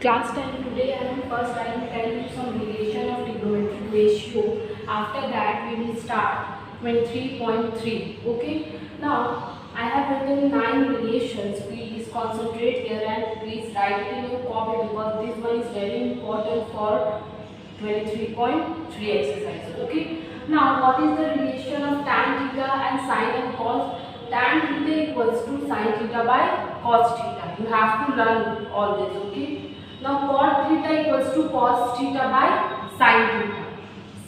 Class 10, today I am tell you some relation of trigonometric ratio. After that we will start 23.3. Okay. Now I have written 9 relations. Please concentrate here and please write it in your copy because this one is very important for 23.3 exercise. Okay. Now what is the relation of tan theta and sine and cos? Tan theta equals to sine theta by cos theta. You have to learn all this. Okay. Now cot theta equals to cos theta by sin theta.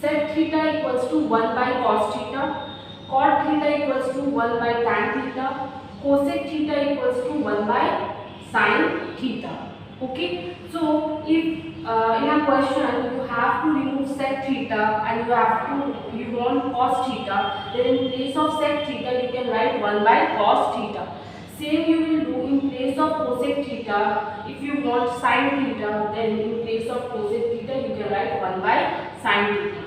Sec theta equals to 1 by cos theta. Cot theta equals to 1 by tan theta. Cosec theta equals to 1 by sin theta. Okay. So if in a question you have to remove sec theta and you want cos theta, then in place of sec theta you can write 1 by cos theta. Same you will do in place of cosec theta. If you want sin theta, then in place of cosec theta you can write 1 by sin theta.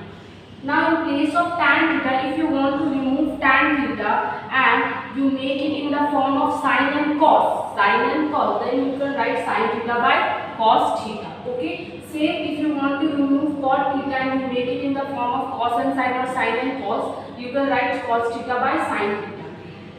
Now in place of tan theta, if you want to remove tan theta and you make it in the form of sin and cos, then you can write sin theta by cos theta. Okay. Same if you want to remove cot theta and you make it in the form of cos and sin or sin and cos, you can write cos theta by sin theta.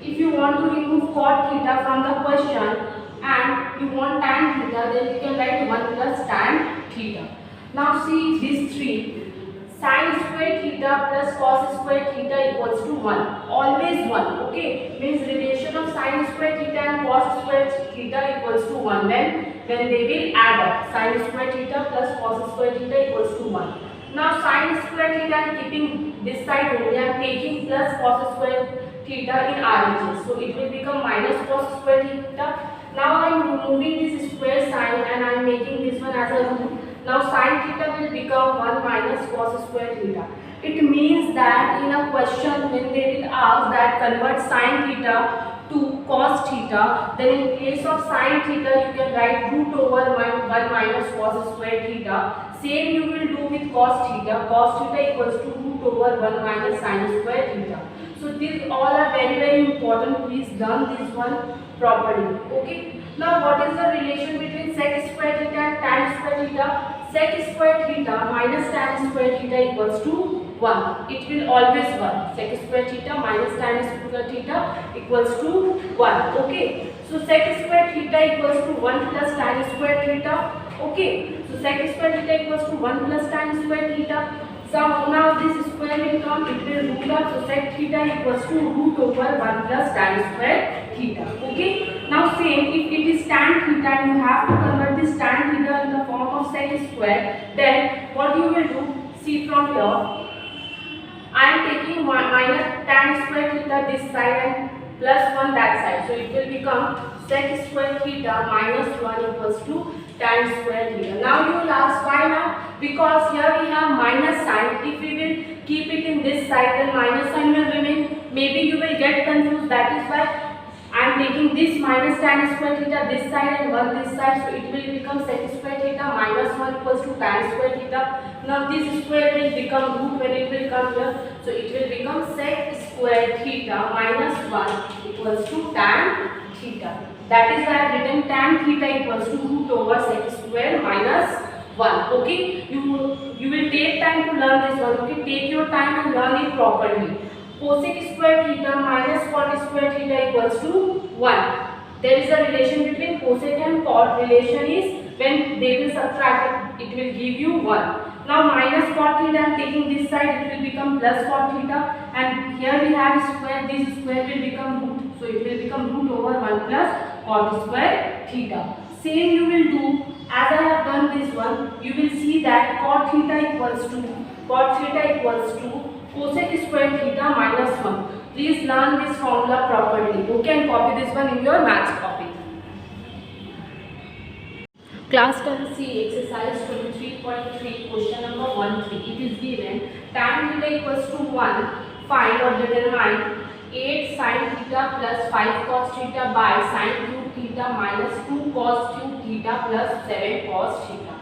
If you want to remove cot theta from the question and you want tan theta, then you can write 1 plus tan theta. Now see these three. Sin square theta plus cos square theta equals to 1. Always 1. Okay. Means relation of sin square theta and cos square theta equals to 1. When they will add up. Sin square theta plus cos square theta equals to 1. Now sin square theta, I am keeping this side only. I am taking plus cos square theta in RHS. So it will become minus cos square theta. Now I am removing this square sign and I am making this one as a root. Now sin theta will become 1 minus cos square theta. It means that in a question when they will ask that convert sin theta to cos theta, then in place of sin theta you can write root over 1 minus cos square theta. Same you will do with cos theta. Cos theta equals to root over 1 minus sin square theta. So these all are very important. Please learn this one properly. Okay. Now what is the relation between sec square theta and tan square theta? Sec square theta minus tan square theta equals to 1. It will always 1. Sec square theta minus tan square theta equals to 1. Okay. So sec square theta equals to 1 plus tan square theta. Okay. So sec square theta equals to 1 plus tan square theta. So now this square will come, it will root out. So sec theta equals to root over 1 plus tan square theta. Okay. Now same, if it is tan theta and you have to convert this tan theta in the form of sec square, then what you will do, see from here, I am taking minus tan square theta this side and plus 1 that side. So it will become sec square theta minus 1 equals to tan square theta. Now you will ask why now? Because here we have minus sign. If we will keep it in this side, then minus sign will remain. Maybe you will get confused. That is why I am taking this minus tan square theta this side and 1 this side. So it will become sec square theta minus 1 equals to tan square theta. Now this square will become root when it will come here. So it will become sec square theta minus 1 equals to tan theta. That is why I have written tan theta equals to root over sec square minus 1. Okay. You will take time to learn this one. Okay. Take your time and learn it properly. Cosec square theta minus cot square theta equals to 1. There is a relation between cosec and cot. Relation is when they will subtract it will give you 1. Now minus cot theta, I am taking this side, it will become plus cot theta, and here we have square, this square will become root. So it will become root over 1 plus cot square theta. Same you will do as I have done this one. You will see that cot theta equals to cosec square theta minus 1. Please learn this formula properly. Okay, and copy this one in your maths copy. Class 10 C exercise 23.3 question number 13. It is given tan theta equals to 1. Find or determine 8 sin theta plus 5 cos theta by sin cube theta minus 2 cos cube theta plus 7 cos theta.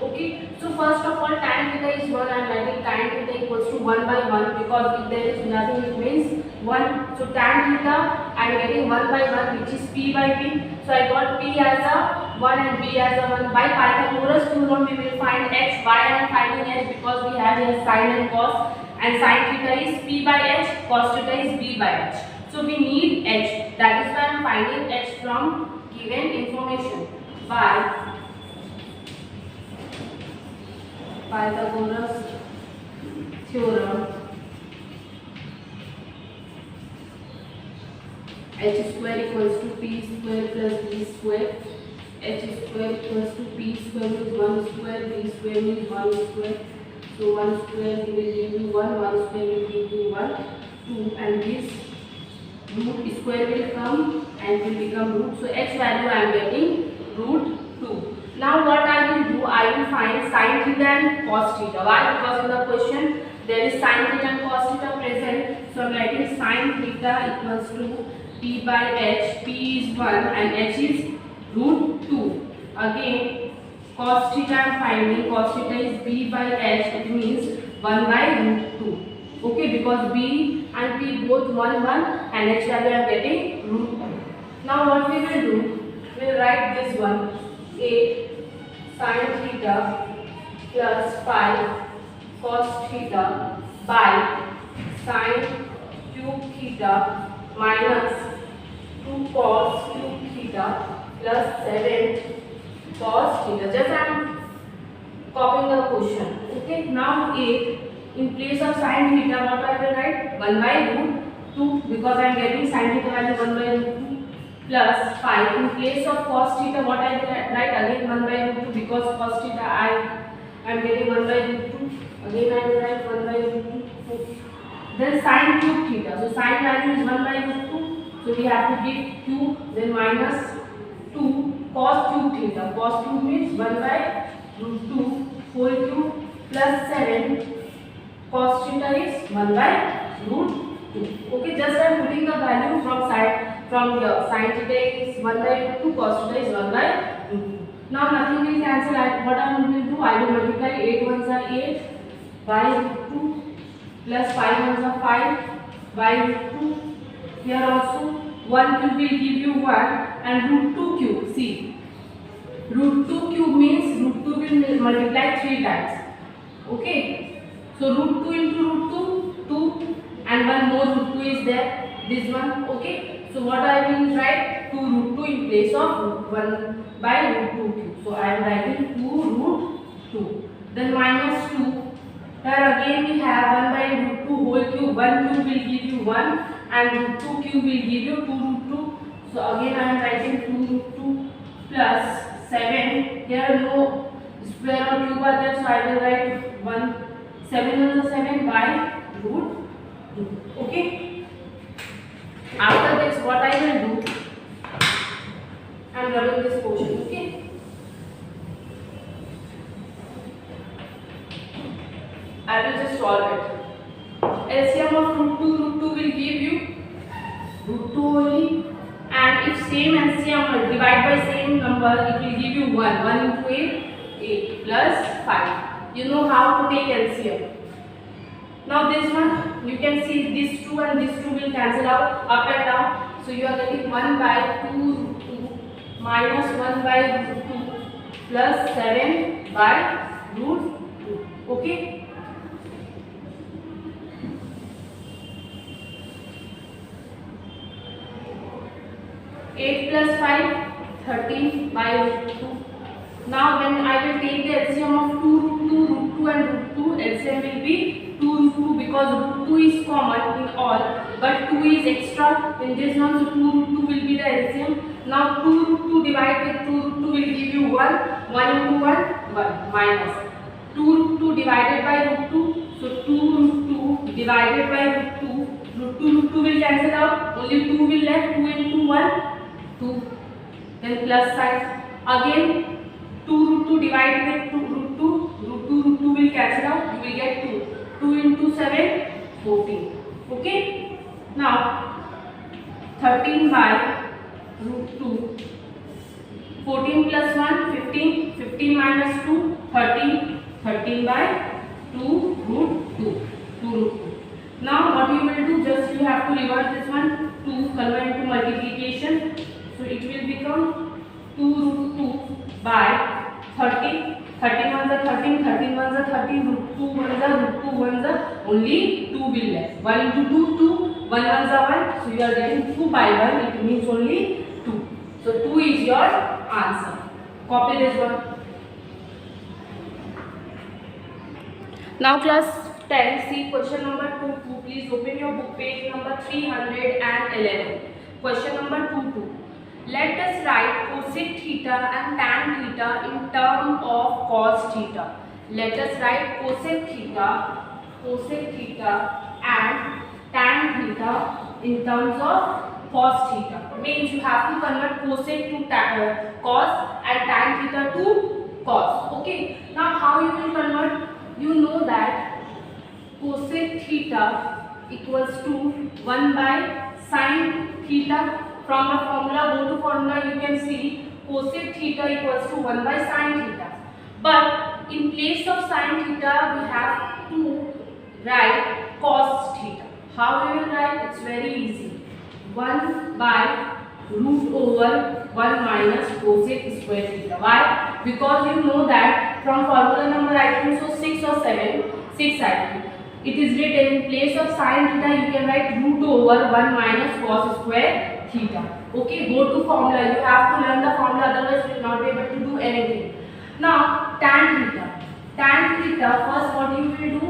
Okay, so first of all tan theta is 1. I am writing tan theta equals to 1 by 1 because if there is nothing it means 1. So tan theta I am getting 1 by 1 which is p by p. So I got p as a 1 and b as a 1. By Pythagoras theorem we will find h. Why I am finding h? Because we have here sin and cos, and sin theta is p by h, cos theta is b by h. So we need h. That is why I am finding h from given information. By Pythagoras theorem, h square equals to p square plus b square. H square equals to p square means 1 square, b square means 1 square. So 1 square will give you 1, 1 square will give you 1, 2, and this root square will come and will become root. So h value I am getting root 2. Now what I will do, I will find sin theta and cos theta. Why? Because in the question there is sin theta and cos theta present. So I am writing sin theta equals to p by h. P is 1 and h is root 2. Again cos theta I am finding. Cos theta is b by h. It means 1 by root 2. Okay, because b and p both 1 1 and h value I am getting root 2. Now what we will do, we will write this one, 8 sin theta plus 5 cos theta by sin cube theta minus 2 cos cube theta plus 7 cos theta. Just I am copying the question. Okay, now 8 in place of sin theta, what I will write? 1 by root 2, because I am getting sin theta value 1 by root 2, plus 5. In place of cos theta, what I will write? Again 1 by root 2, because cos theta I am getting 1 by root 2. Again I will write 1 by root 2. Then sin cube theta. So sin value is 1 by root 2. So we have to give cube, then minus 2 cos cube theta. Cos cube means 1 by root 2 whole cube plus 7. Cos theta is 1 by root 2. Okay, just I am putting the value from side from here. Sin theta is 1 by root 2, cos theta is 1 by root 2. Now nothing will cancel. What I am going to do, I will multiply 8 ones are 8 by root 2 plus 5 ones are 5 by root 2. Here also 1 cube will give you 1 and root 2 cube. See, root 2 cube means root 2 will multiply 3 times. Okay, so root 2 into root 2, 2, and one more root 2 is there, this one. Okay, so what I will write? 2 root 2 in place of 1 by root 2 cube. So I am writing 2 root 2. Then minus 2. Here again we have 1 by root 2 whole cube. 1 cube will give you 1 and root 2 cube will give you 2 root 2. So again I am writing 2 root 2 plus 7. Here no square or cube are there, so I will write 1. 7 is 7 by root 2. Okay. After this, what I will do, I am running this portion. Okay. I will just solve it. LCM of root 2 will give you root 2 only, and if same LCM divide by same number, it will give you 1. 1 into 8, 8 plus 5. You know how to take LCM. Now this one, you can see this 2 and this 2 will cancel out up and down. So you are getting 1 by 2 root 2 minus 1 by root 2 plus 7 by root 2. Okay. 8 plus 5, 13 by root 2. Now when I will take the LCM of 2 root 2 and root 2, LCM will be 2 root 2 because root 2 is common in all, but 2 is extra in this one, so 2 root 2 will be the LCM. Now 2 root 2 divided with 2 root 2 will give you 1, 1 into 1, 1 minus 2 root 2 divided by root 2, so 2 root 2 divided by root 2, root 2 will cancel out, only 2 will left, 2 into 1, 2, then plus sign. Again 2 root 2 divided with root 2 will cancel out, you will get 2. 2 into 7, 14. Okay. Now 13 by root 2. 14 plus 1, 15. 15 minus 2, 13. 13 by 2 root 2. 2 root 2. Now what you will do, just you have to reverse this one, 2 convert to multiplication. So it will become 2 root 2 by 30. 13 ones are 13, 13 ones are 30, root 2 ones are root 2 ones are only 2 will left. 1 into 2, 2, 1 ones are 1, so you are getting 2 by 1, it means only 2. So 2 is your answer. Copy this one. Now class 10, see question number 2. Please open your book page number 311. Question number 2. Let us write cosec theta and tan theta in terms of cos theta. Let us write cosec theta and tan theta in terms of cos theta. Means you have to convert cosec to cos and tan theta to cos. Okay. Now how you will convert? You know that cosec theta equals to 1 by sin theta. From the formula, go to formula, you can see cosec theta equals to 1 by sin theta. But in place of sin theta, we have to write cos theta. How we will write? It's very easy. 1 by root over 1 minus cosec square theta. Why? Because you know that from formula number I think so 6 or 7, 6 I think. It is written in place of sin theta, you can write root over 1 minus cos square theta. Okay, go to formula. You have to learn the formula, otherwise you will not be able to do anything. Now, tan theta. Tan theta, first what you will do?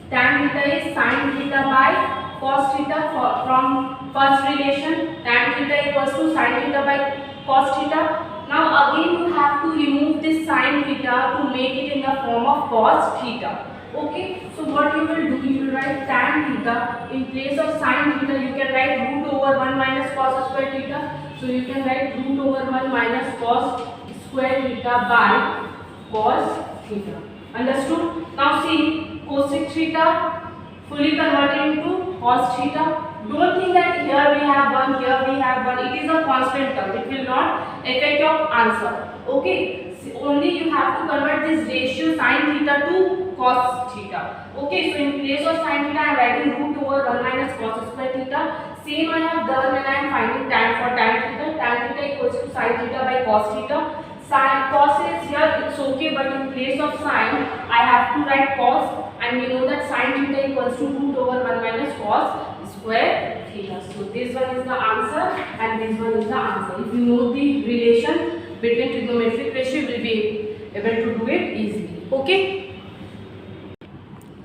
Tan theta is sin theta by cos theta. From first relation, tan theta equals to sin theta by cos theta. Now again you have to remove this sin theta to make it in the form of cos theta. Okay, so what you will do, you will write tan theta in place of sin theta, you can write root over 1 minus cos square theta. So you can write root over 1 minus cos square theta by cos theta. Understood? Now see, cosec theta fully converted into cos theta. Don't think that here we have 1, here we have 1. It is a constant term. It will not affect your answer. Okay. Only you have to convert this ratio sin theta to cos theta. Okay. So in place of sin theta, I am writing root over 1 minus cos square theta. Same I have done when I am finding tan for tan theta. Tan theta equals to sin theta by cos theta. Sin cos is here, it's okay, but in place of sin, I have to write cos, and we know that sin theta equals to root over 1 minus cos square theta. So this one is the answer and this one is the answer. If you know the relation between trigonometric ratio, you will be able to do it easily. Okay.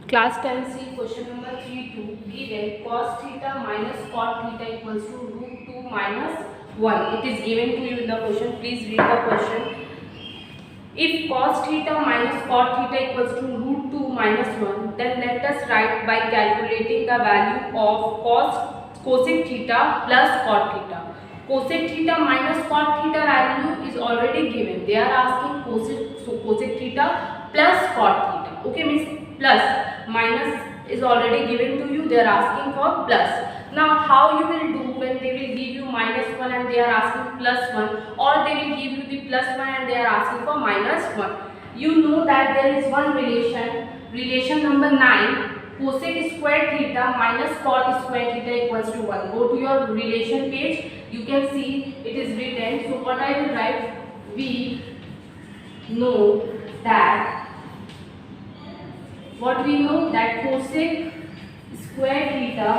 Class 10C question number 3.2. Given cos theta minus cot theta equals to root 2 minus 1. It is given to you in the question. Please read the question. If cos theta minus cot theta equals to root 2 minus 1, then let us write by calculating the value of cosec theta plus cot theta. Cosec theta minus cot theta value is already given. They are asking cosec theta plus cot theta. Okay, means plus. Minus is already given to you. They are asking for plus. Now how you will do when they will give you minus 1 and they are asking plus 1, or they will give you the plus 1 and they are asking for minus 1. You know that there is one relation number 9, cosec square theta minus cot square theta equals to 1. Go to your relation page, you can see it is written. So what I will write, we know that cosec square theta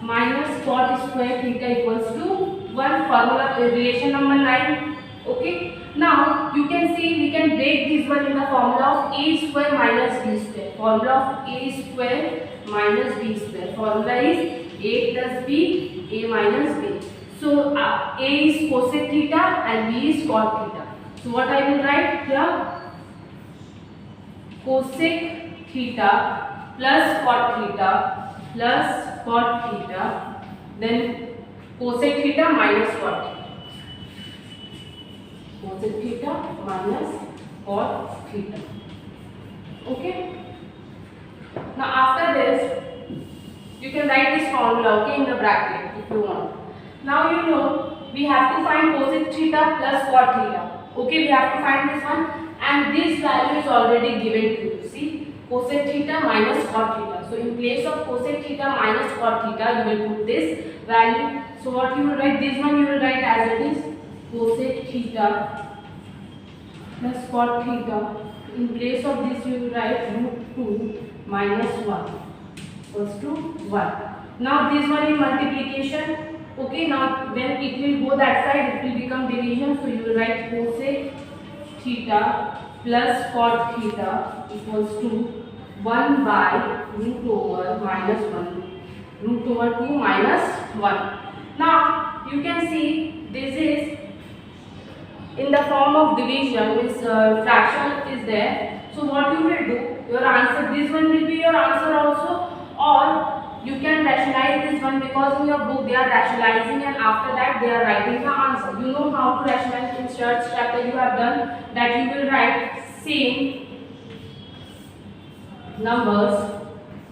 minus cot square theta equals to 1, formula relation number 9. Okay. Now you can see we can break this one in the formula of a square minus b square. Formula of a square minus b square. Formula is a plus b, a minus b. So a is cosec theta and b is cot theta. So what I will write here, cosec theta plus cot theta, then cosec theta minus cot theta. Cosec theta minus cot theta. Okay. Now after this, you can write this formula, okay, in the bracket if you want. Now you know we have to find cosec theta plus cot theta. Okay, we have to find this one, and this value is already given to you. See, cosec theta minus cot theta. So in place of cosec theta minus cot theta, you will put this value. So what you will write, this one you will write as it is, cosec theta plus cot theta. In place of this you will write root 2 minus 1 equals to 1. Now this one is multiplication. Okay, now when it will go that side it will become division, so you will write cosec theta plus cot theta equals to 1 by root over minus 1, root over 2 minus 1. Now you can see this is in the form of division, means fraction is there. So what you will do, your answer, this one will be your answer also, or you can rationalize this one, because in your book they are rationalizing and after that they are writing the answer. You know how to rationalize. In church chapter you have done that, you will write same numbers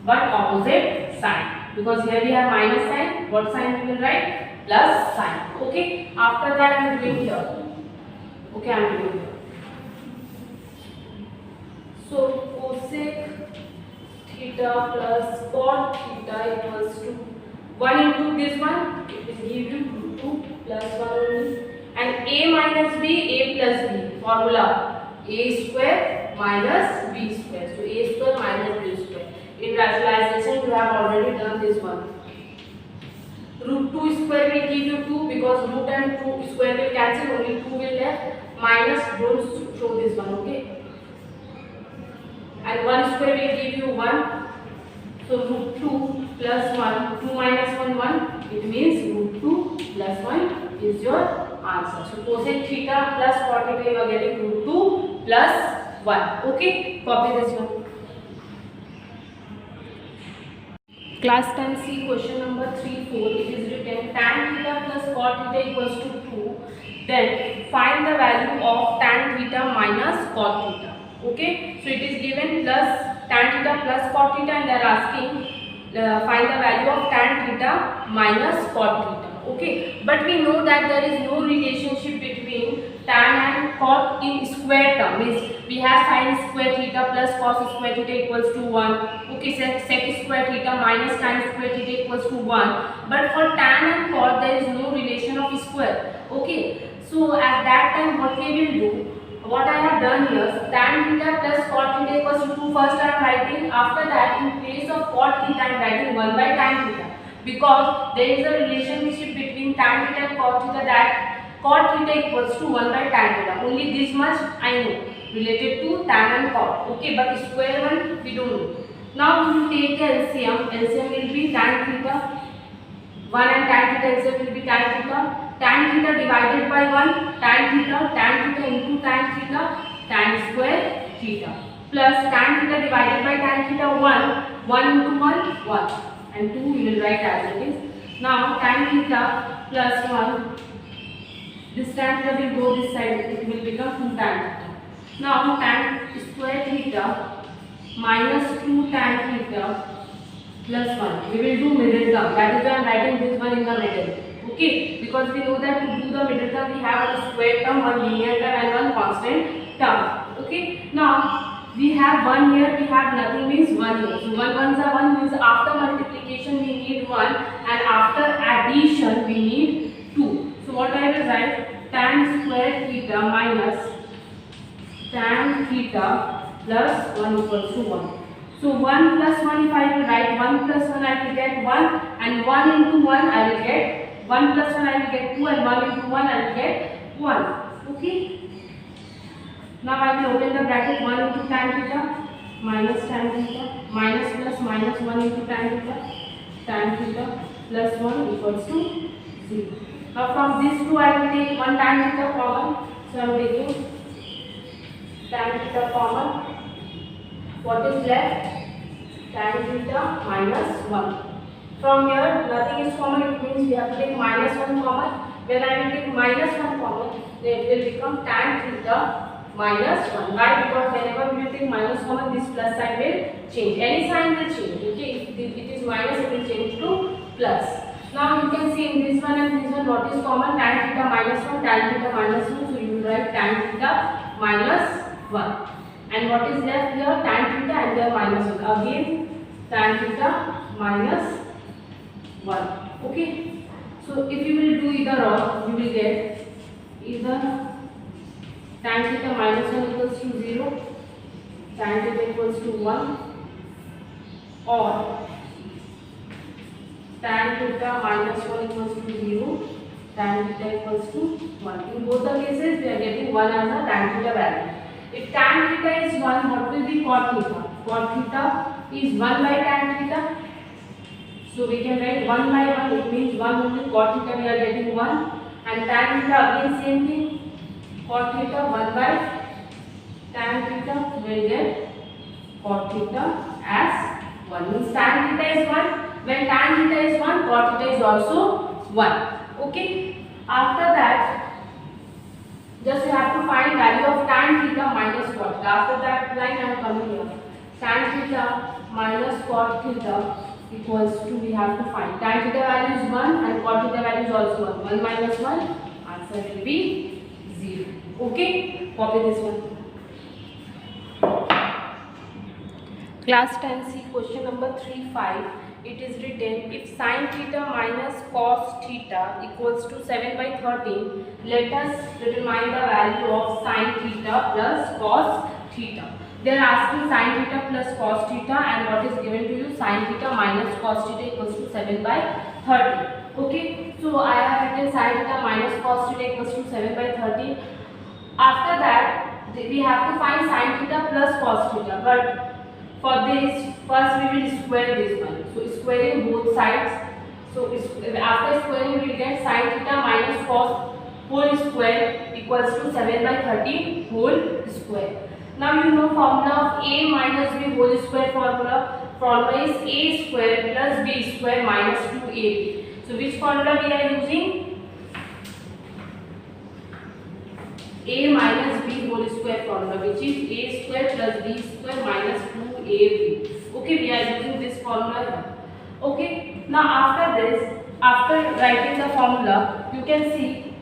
but opposite sign, because here we have minus sign. What sign we will write? Plus sign. Okay, after that I am doing here. Okay, I am doing here. So cosec theta plus cot theta equals to 1 into this one, it will give you 2 plus 1 only, and a minus b, a plus b, formula a square minus b square. So a square minus b square. In rationalization you have already done this one. Root 2 square will give you 2, because root and 2 square will cancel, only 2 will left, minus, don't show this one, okay, and 1 square will give you 1, so root 2 plus 1, 2 minus 1, 1, it means root 2 plus 1 is your answer. So cosec theta plus cot theta you are getting root 2 plus 1, okay, copy this one. Class 10C question number 3, 4, it is written tan theta plus cot theta equals to 2. Then find the value of tan theta minus cot theta. Okay, so it is given plus tan theta plus cot theta, and they are asking find the value of tan theta minus cot theta. Okay, but we know that there is no relationship between tan and cot in square term. Means we have sin square theta plus cos square theta equals to 1. Okay, sec square theta minus tan square theta equals to 1. But for tan and cot there is no relation of square. Okay, so at that time what we will do, what I have done here, tan theta plus cot theta equals to 2, first I am writing, after that in place of cot theta I am writing 1 by tan theta, because there is a relationship between tan theta and cot theta, that cot theta equals to 1 by tan theta. Only this much I know related to tan and cot. Okay, but square one we don't know. Now we will take LCM. LCM will be tan theta 1 and tan theta LCM will be tan theta. Tan theta divided by 1, tan theta into tan square theta, plus tan theta divided by tan theta 1 into 1, and 2 we will write as it is. Now tan theta plus 1, this tan theta will go this side, it will become 2 tan theta. Now tan square theta minus 2 tan theta plus 1, we will do middle term, that is why I am writing this one in the middle. Okay, because we know that to do the middle term we have one square term, one linear term and one constant term. Okay, now we have 1 here, we have nothing, means 1 here. So 1 ones are 1, means after multiplication we need 1 and after addition we need 2. So what I will write, tan square theta minus tan theta plus 1 equals to 1. So 1 plus 1, if I will write 1 plus 1 I will get 1, and 1 into 1 I will get 1 plus 1 I will get 2, and 1 into 1 I will get 1. Okay. Now I will open the bracket, 1 into tan theta minus tan theta minus plus minus 1 into tan theta plus 1 equals to 0. Now from these two I will take 1 tan theta common. So I am taking tan theta common. What is left? Tan theta minus 1. From here nothing is common, it means we have to take minus 1 common. When I will take minus 1 common, then it will become tan theta minus 1. Why? Because whenever we will take minus common, this plus sign will change. Any sign will change. Okay, if it is minus, it will change to plus. Now you can see in this one and this one what is common, tan theta minus 1, tan theta minus 1. So you will write tan theta minus 1. And what is left here? Tan theta and here minus 1. Again tan theta minus 1. Okay. So if you will do either or, you will get either tan theta minus 1 equals to 0, tan theta equals to 1, or tan theta minus 1 equals to 0, tan theta equals to 1. In both the cases, we are getting 1 as a tan theta value. If tan theta is 1, what will be cot theta? Cot theta is 1 by tan theta. So we can write 1 by 1, it means 1 only cot theta we are getting 1. And tan theta again same thing. Cot theta 1 by tan theta will get cot theta as 1. Means tan theta is 1. When tan theta is 1, cot theta is also 1. Okay. After that, just you have to find value of tan theta minus cot theta. After that line I am coming here. Tan theta minus cot theta equals to, we have to find tan theta value is 1 and cot theta value is also 1. 1 minus 1, answer will be 0. Okay, copy this one. Class 10C question number 3-5. It is written, if sin theta minus cos theta equals to 7 by 13, let us determine the value of sin theta plus cos theta. They are asking sin theta plus cos theta, and what is given to you, sin theta minus cos theta equals to 7 by 13. Okay, so I have written sin theta minus cos theta equals to 7 by 13. After that, we have to find sin theta plus cos theta, but for this, first we will square this one. So squaring both sides. So after squaring, we will get sin theta minus cos whole square equals to 7 by 13 whole square. Now you know formula of a minus b whole square formula. Formula is a square plus b square minus 2ab. So which formula we are using? A minus b whole square formula, which is a square plus b square minus 2ab. Okay, we are using this formula here. Okay, now after this, after writing the formula, you can see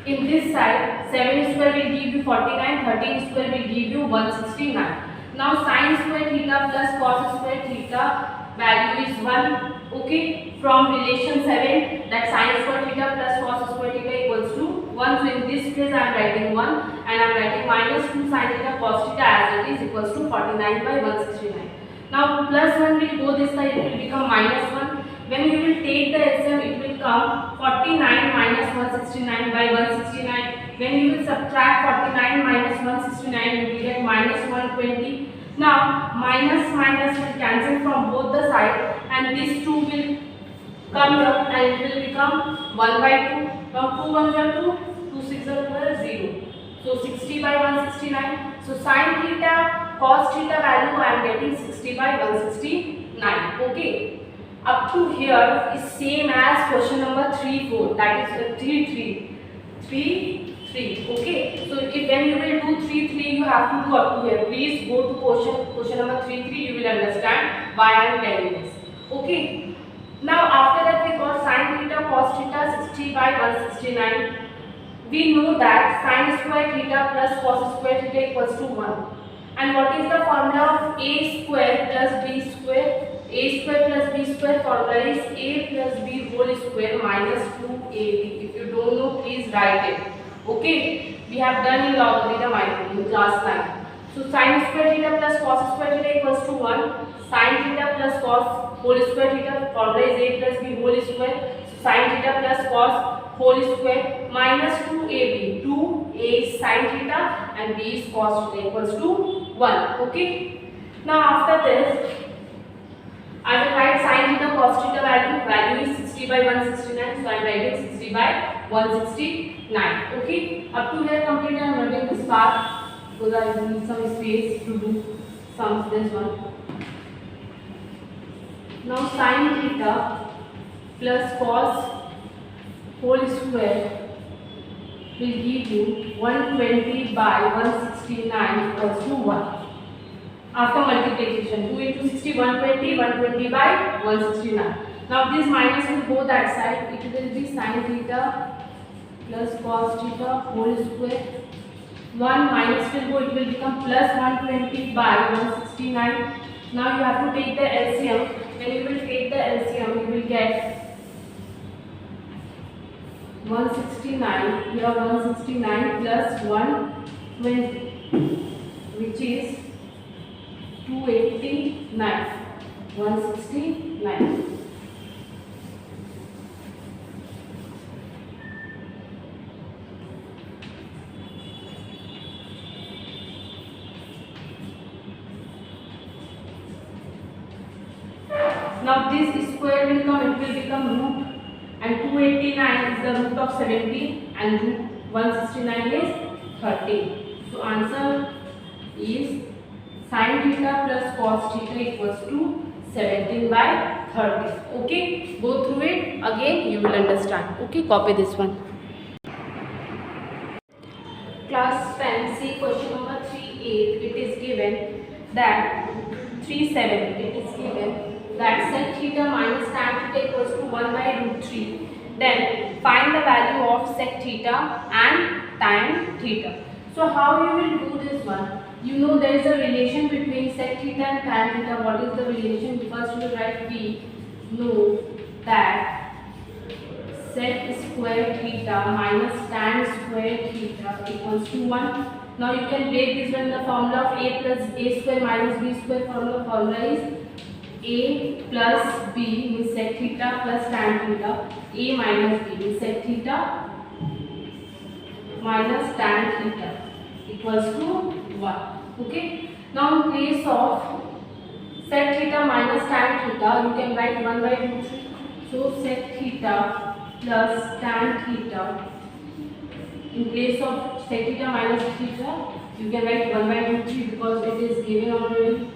in this side 7 square will give you 49, 13 square will give you 169. Now sin square theta plus cos square theta value is 1. Okay, from relation 7, that sin square theta plus cos square theta equals to 1. So in this case I am writing 1 and I am writing minus 2 sin theta cos theta as it is equals to 49 by 169. Now plus 1 will go this side, it will become minus 1. When you will take the LCM, it will come 49 minus 169 by 169. When you will subtract 49 minus 169, you will get minus 120. Now minus minus will cancel from both the sides, and these two will come here and it will become 1 by 2. Now 2 1s are 2, 2 6 are 0. So 60 by 169. So sin theta cos theta value I am getting 60 by 169. Okay. Up to here is same as question number 3-4, that is 3-3. Okay. So if when you will do 3-3, you have to do up to here. Please go to question number 3-3. You will understand why I am telling this. Okay. Now after that we got sin theta cos theta 60 by 169. We know that sin square theta plus cos square theta equals to 1. And what is the formula of a square plus b square? A square plus b square formula is a plus b whole square minus 2ab. If you don't know, please write it. Okay, we have done in logarithm in class 9. So sin square theta plus cos square theta equals to 1. Sin theta plus cos whole square theta formula is a plus b whole square. So sin theta plus cos whole square minus 2ab. 2a is sin theta and b is cos theta equals to 1. Okay. Now after this, I will write sin theta cos theta value is 60 by 169. So I am writing 60 by 169. Okay. Up to here complete. I am writing this part because I need some space to do sums. This one. Now sin theta plus cos whole square will give you 120 by 169 equals to 1. After multiplication, 2 into 60, 120, 120 by 169. Now this minus will go that side. It will be sin theta plus cos theta whole square. 1 minus will go, it will become plus 120 by 169. Now you have to take the LCM. When you will take the LCM, you will get 169, here 169 plus 120, which is 289. 169. Now this square will come, it will become root, and 289 is the root of 70 and root 169 is 30. So answer is sin theta plus cos theta equals to 17 by 30. Okay, go through it again, you will understand. Okay, copy this one. Class 10, see question number 3.8. It is given that 3.7. It is given that sec theta minus tan theta equals to 1 by root 3. Then find the value of sec theta and tan theta. So how you will do this one? You know there is a relation between sec theta and tan theta. What is the relation? First you will write we know that sec square theta minus tan square theta equals to 1. Now you can break this one in the formula of a plus a square minus b square. Formula is a plus b means sec theta plus tan theta. A minus b means sec theta minus tan theta equals to 1. Okay. Now in place of sec theta minus tan theta, you can write 1 by root 3. So sec theta plus tan theta. In place of sec theta minus theta, you can write 1 by root 3 because it is given already.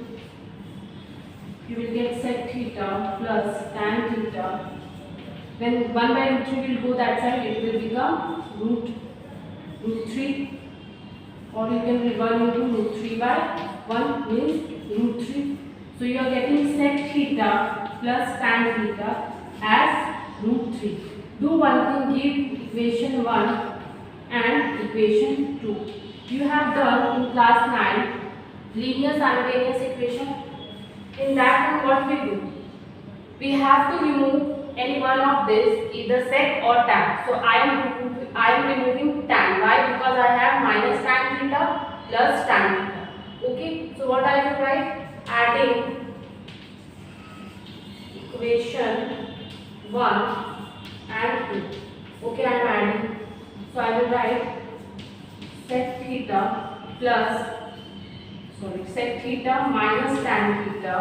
You will get sec theta plus tan theta. When 1 by root 3 will go that side, it will become root 3, or you can revert into root 3 by 1 means root 3. So you are getting sec theta plus tan theta as root 3. Do one thing, give equation 1 and equation 2. You have done in class 9 linear simultaneous equation. In that one, what we do? We have to remove any one of this, either sec or tan. So I am removing tan. Why? Because I have minus tan theta plus tan theta. Okay. So what I will write? Adding equation 1 and 2. Okay, I am adding. So I will write sec theta plus sec theta minus tan theta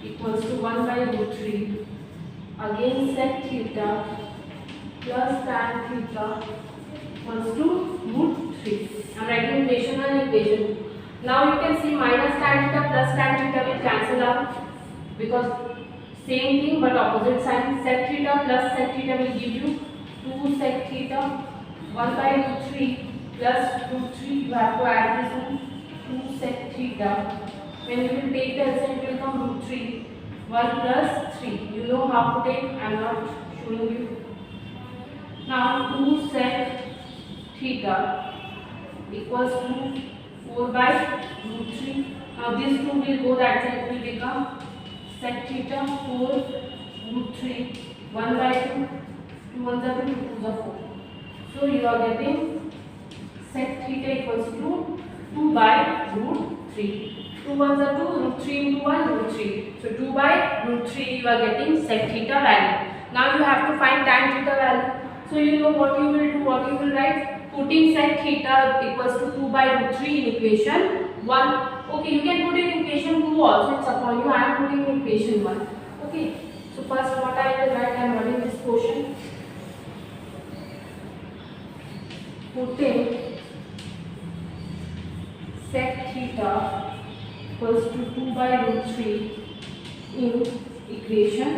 equals to 1 by root 3. Again sec theta plus tan theta equals to root 3. I am writing equation 1 and equation 2. Now you can see minus tan theta plus tan theta will cancel out because same thing but opposite sign. Sec theta plus sec theta will give you 2 sec theta. 1 by root 3 plus root 3. You have to add this one. 2 sec theta. When you will take the LCM, it will come root 3. 1 plus 3. You know how to take, I am not showing you. Now 2 sec theta equals to 4 by root 3. Now this 2 will go that side, it will become sec theta 4 root 3. 1 by 2. 2 1s are 2, 2 2s are 4. So you are getting sec theta equals to 2 by root 3. 2 1s are 2, root 3 into 1, root 3. So 2 by root 3 you are getting sec theta value. Now you have to find tan theta value. So you know what you will do, what you will write? Putting sec theta equals to 2 by root 3 in equation 1. Okay, you can put in equation 2 also, it's upon you. I am putting in equation 1. Okay, so first what I will write, I am writing this portion. Putting sec theta equals to 2 by root 3 in equation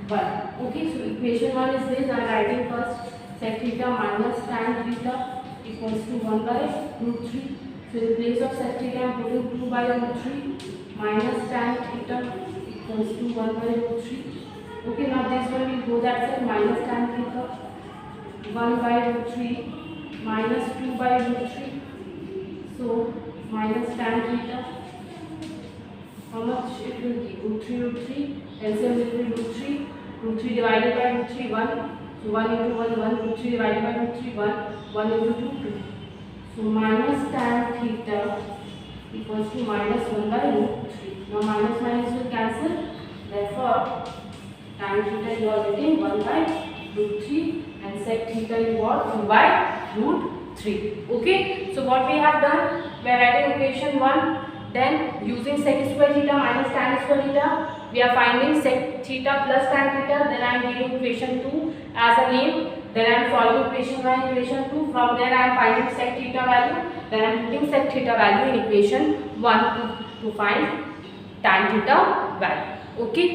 1. Okay, so equation 1 is this. I am writing first sec theta minus tan theta equals to 1 by root 3. So in place of sec theta I am putting 2 by root 3 minus tan theta equals to 1 by root 3. Okay, now this one will go that side, minus tan theta 1 by root 3 minus 2 by root 3. So minus tan theta, how much it will give? Root 3 root 3. LCM will be root 3. Root 3 divided by root 3 1. So 1 into 1, 1 root 3 divided by root 3, 1 into 2, 2. So minus tan theta equals to minus 1 by root 3. Now minus minus will cancel. Therefore, tan theta you are getting 1 by root 3 and sec theta is what? 2 by root 3. Okay. So what we have done? We are writing equation 1. Then using sec square theta minus tan square theta, we are finding sec theta plus tan theta. Then I am giving equation 2 as a name. Then I am solving equation 1 and equation 2. From there I am finding sec theta value. Then I am putting sec theta value in equation 1 to find tan theta value. Okay.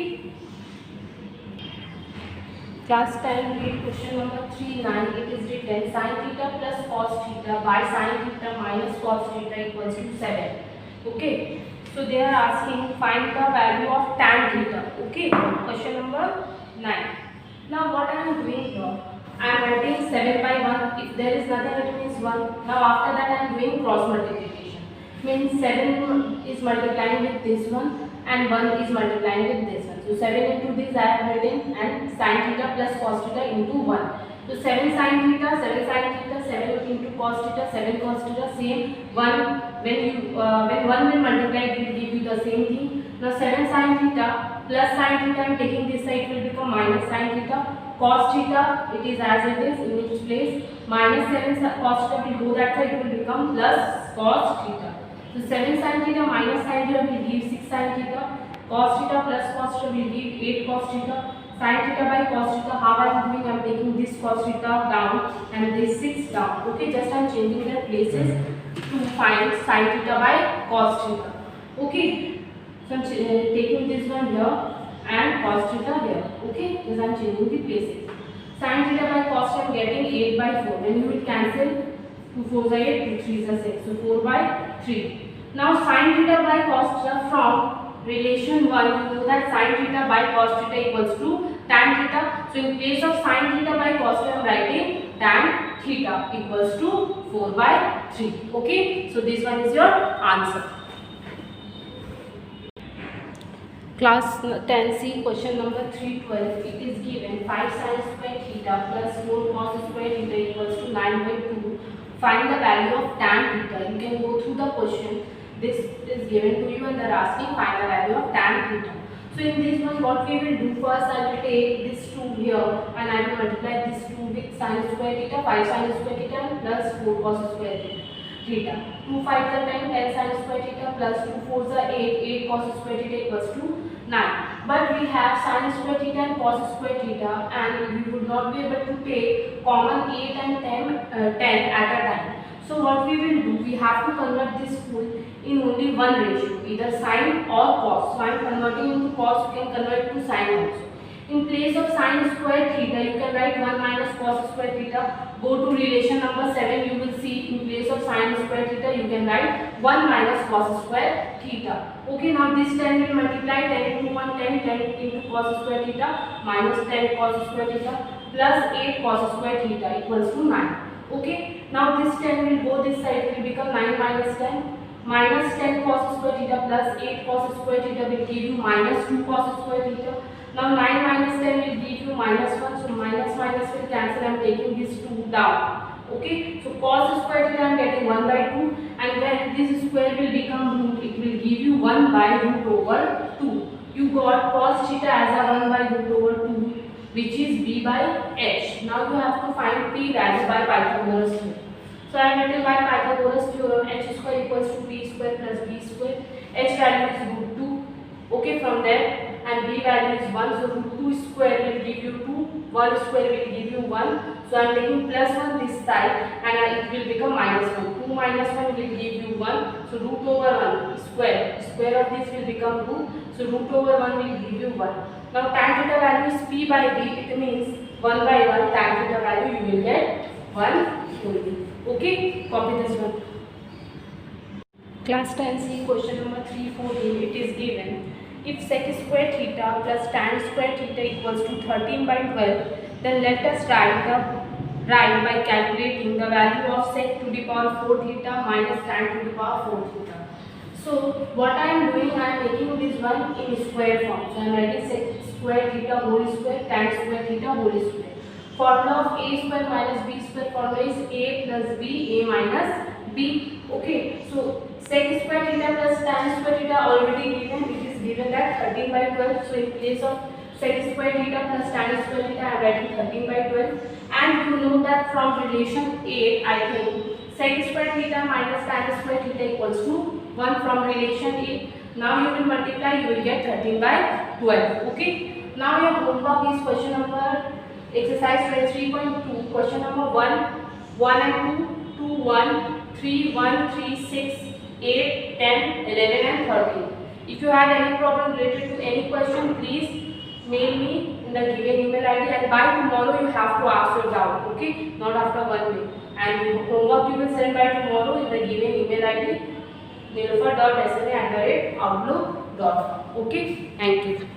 Class 10 read question number 3-9. It is written sin theta plus cos theta by sin theta minus cos theta equals to 7. Okay. So they are asking find the value of tan theta. Okay. Question number 9. Now what I am doing here? I am writing 7 by 1. If there is nothing, it means 1. Now after that I am doing cross multiplication. Means 7 is multiplying with this one and 1 is multiplying with this one. So 7 into this I have written and sin theta plus cos theta into 1. So 7 sin theta, 7 into cos theta, 7 cos theta, same 1. When 1 will multiply, it will give you the same thing. Now 7 sin theta plus sin theta, I am taking this side, it will become minus sin theta. Cos theta, it is as it is in its place. Minus 7 cos theta will go that side, it will become plus cos theta. So 7 sin theta minus sin theta will give 6 sin theta. Cos theta plus cos theta will give 8 cos theta. Sin theta by cos theta, how I am doing? I am taking this cos theta down and this 6 down. Okay, just I am changing their places to find sin theta by cos theta. Okay, so I am taking this one here and cos theta here. Okay, just I am changing the places. Sin theta by cos theta I am getting 8 by 4. Then you will cancel 2 4s are 8, 2 3s are 6. So 4 by 3. Now sin theta by cos theta from relation 1, you know that sin theta by cos theta equals to tan theta. So in place of sin theta by cos theta, I am writing tan theta equals to 4 by 3. Okay, so this one is your answer. Class 10C question number 312. It is given 5 sin square theta plus 4 cos square theta equals to 9 by 2. Find the value of tan theta. You can go through the question. This is given to you and they are asking find the value of tan theta. So in this one what we will do, first I will take this 2 here and I will multiply this 2 with sin square theta, 5 sin square theta plus 4 cos square theta. 2 5 are 10, 10 sin square theta plus 2 4s are 8, 8 cos square theta equals to 9. But we have sin square theta and cos square theta and we would not be able to take common 8 and 10 at a time. So what we will do, we have to convert this whole in only one ratio, either sin or cos. So I am converting into cos, you can convert to sin also. In place of sin square theta, you can write 1 minus cos square theta. Go to relation number 7, you will see in place of sin square theta, you can write 1 minus cos square theta. Okay, now this 10 will multiply 10 into 1, 10, 10 into cos square theta minus 10 cos square theta plus 8 cos square theta equals to 9. Okay, now this 10 will go this side, it will become 9 minus 10. Minus 10 cos square theta plus 8 cos square theta will give you minus 2 cos square theta. Now 9 minus 10 will give you minus 1. So minus minus will cancel. I am taking this 2 down. Okay. So cos square theta I am getting 1 by 2. And when this square will become root, it will give you 1 by root over 2. You got cos theta as a 1 by root over 2, which is b by h. Now you have to find p value by Pythagoras theorem. So I am written by Pythagoras theorem, h square equals to p square plus b square. H value is root 2. Okay, from there, and b value is 1. So root 2 square will give you 2. 1 square will give you 1. So I am taking plus 1 this side and it will become minus 1. 2 minus 1 will give you 1. So root over 1 square. Square of this will become root. So root over 1 will give you 1. Now tan theta value is p by b. It means 1 by 1 tan theta value you will get 1 only. Okay, copy this one. Class 10C question number 314. It is given if sec square theta plus tan square theta equals to 13 by 12, then let us write by calculating the value of sec to the power 4 theta minus tan to the power 4 theta. So what I am doing, I am making this one in square form. So I am writing sec square theta whole square, tan square theta whole square. formula of a square minus b square formula is a plus b, a minus b. Okay, so sec square theta plus tan square theta already given. It is given that 13 by 12. So in place of sec square theta plus tan square theta, I am writing 13 by 12. And you know that from relation 8, I think sec square theta minus tan square theta equals to 1 from relation 8. Now you will multiply, you will get 13 by 12. Okay. Now your homework is question number exercise 23.2, question number 1, 1 and 2, 2, 1, 3, 1, 3, 6, 8, 10, 11 and 13. If you have any problem related to any question, please mail me in the given email ID, and by tomorrow you have to ask your doubt, okay? Not after 1 day. And homework you will send by tomorrow in the given email ID, niloofar.sna@outlook.com. Okay, thank you.